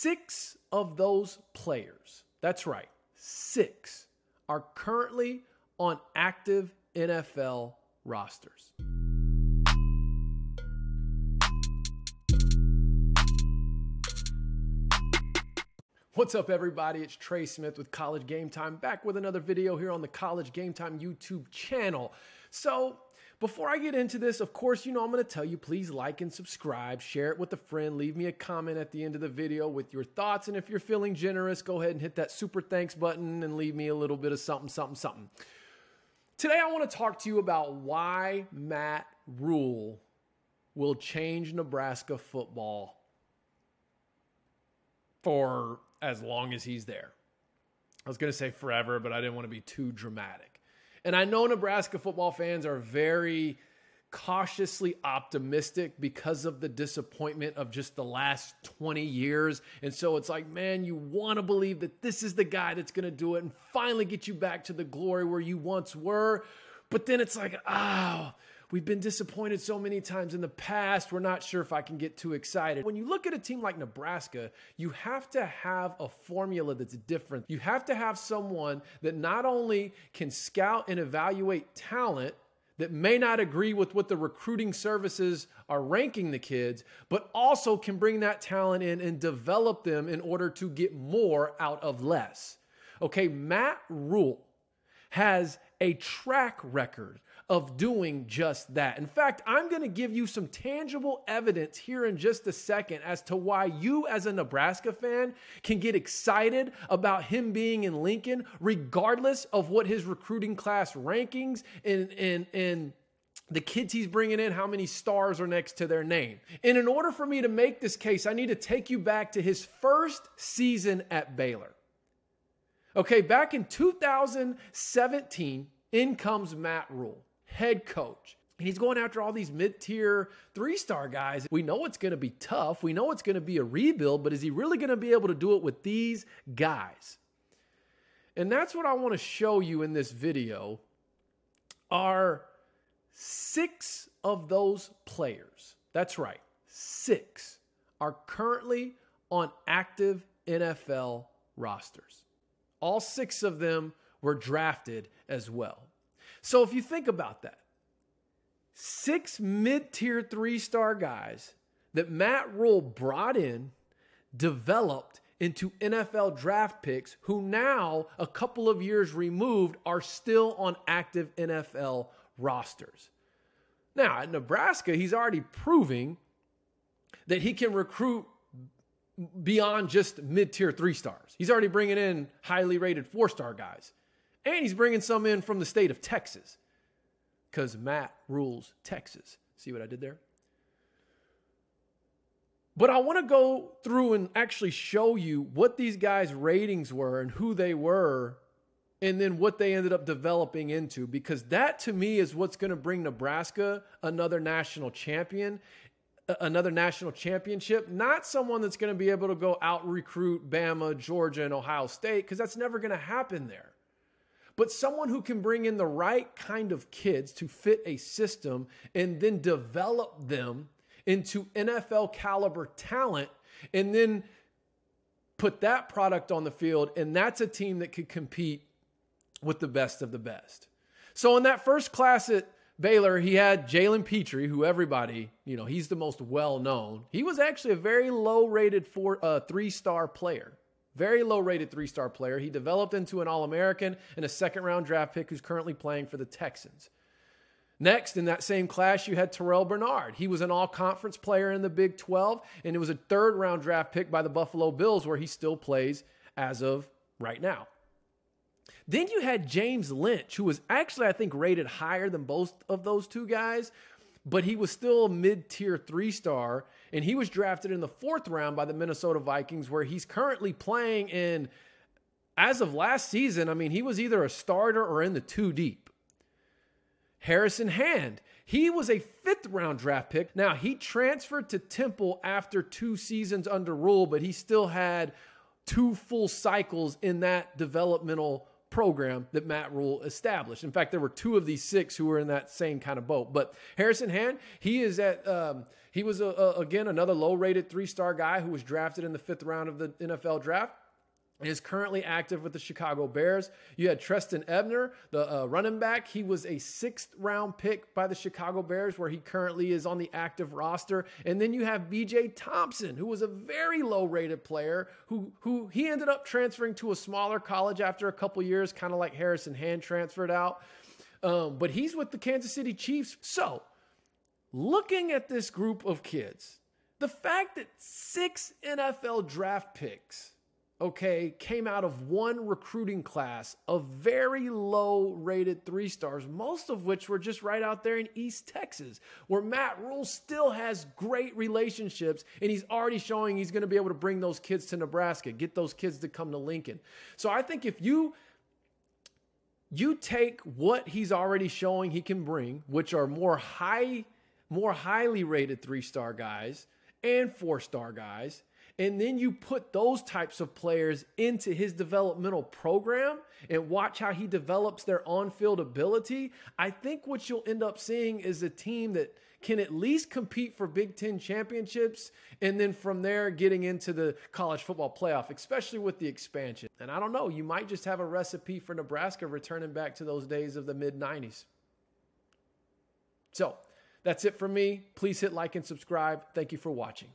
6 of those players, that's right, 6, are currently on active NFL rosters. What's up, everybody? It's Trey Smith with College Game Time, back with another video here on the College Game Time YouTube channel. So before I get into this, of course, I'm going to tell you, please like and subscribe, share it with a friend, leave me a comment at the end of the video with your thoughts. And if you're feeling generous, go ahead and hit that super thanks button and leave me a little bit of something. Today, I want to talk to you about why Matt Rhule will change Nebraska football for as long as he's there. I was going to say forever, but I didn't want to be too dramatic. And I know Nebraska football fans are very cautiously optimistic because of the disappointment of just the last 20 years. And so it's like, man, you want to believe that this is the guy that's going to do it and finally get you back to the glory where you once were. But then it's like, we've been disappointed so many times in the past. We're not sure if I can get too excited. When you look at a team like Nebraska, you have to have a formula that's different. You have to have someone that not only can scout and evaluate talent that may not agree with what the recruiting services are ranking the kids, but also can bring that talent in and develop them in order to get more out of less. Okay, Matt Rhule has a track record of doing just that. In fact, I'm going to give you some tangible evidence here in just a second as to why you as a Nebraska fan can get excited about him being in Lincoln, regardless of what his recruiting class rankings and the kids he's bringing in, how many stars are next to their name. And in order for me to make this case, I need to take you back to his first season at Baylor. Okay, back in 2017, in comes Matt Rhule, head coach. And he's going after all these mid-tier 3-star guys. We know it's going to be tough. We know it's going to be a rebuild, but is he really going to be able to do it with these guys? And that's what I want to show you in this video are 6 of those players. That's right, 6 are currently on active NFL rosters. All 6 of them were drafted as well. So if you think about that, 6 mid-tier 3-star guys that Matt Rhule brought in, developed into NFL draft picks who now, a couple of years removed, are still on active NFL rosters. Now, at Nebraska, he's already proving that he can recruit beyond just mid-tier 3-stars. He's already bringing in highly rated 4-star guys. And he's bringing some in from the state of Texas because Matt rules Texas. See what I did there? But I want to go through and actually show you what these guys' ratings were and who they were and then what they ended up developing into, because that to me is what's going to bring Nebraska another national championship, not someone that's going to be able to go out recruit Bama, Georgia, and Ohio State, because that's never going to happen there. But someone who can bring in the right kind of kids to fit a system and then develop them into NFL caliber talent and then put that product on the field. And that's a team that could compete with the best of the best. So in that first class at Baylor, he had Jalen Petrie, who everybody, he's the most well-known. He was actually a very low-rated 3-star player. Very low-rated 3-star player. He developed into an All-American and a second-round draft pick who's currently playing for the Texans. Next, in that same class, you had Terrell Bernard. He was an all-conference player in the Big 12, and it was a third-round draft pick by the Buffalo Bills, where he still plays as of right now. Then you had James Lynch, who was actually, I think, rated higher than both of those two guys, but he was still a mid-tier 3-star, and he was drafted in the 4th round by the Minnesota Vikings, where he's currently playing in, as of last season, he was either a starter or in the 2 deep. Harrison Hand, he was a 5th-round draft pick. Now, he transferred to Temple after 2 seasons under Rhule, but he still had 2 full cycles in that developmental program that Matt Rhule established. In fact, there were 2 of these 6 who were in that same kind of boat. But Harrison Hand, he is he was again another low-rated 3-star guy who was drafted in the 5th round of the NFL draft. Is currently active with the Chicago Bears. You had Treston Ebner, the running back. He was a 6th round pick by the Chicago Bears, where he currently is on the active roster. And then you have B.J. Thompson, who was a very low-rated player, who he ended up transferring to a smaller college after a couple years, kind of like Harrison Hand transferred out. But he's with the Kansas City Chiefs. So, looking at this group of kids, the fact that 6 NFL draft picks came out of one recruiting class of very low-rated 3-stars, most of which were just right out there in East Texas, where Matt Rhule still has great relationships, and he's already showing he's going to be able to bring those kids to Nebraska, get those kids to come to Lincoln. So I think if you take what he's already showing he can bring, which are more highly rated 3-star guys and 4-star guys, and then you put those types of players into his developmental program and watch how he develops their on-field ability, I think what you'll end up seeing is a team that can at least compete for Big Ten championships, and then from there getting into the college football playoff, especially with the expansion. And I don't know, you might just have a recipe for Nebraska returning back to those days of the mid-90s. So that's it for me. Please hit like and subscribe. Thank you for watching.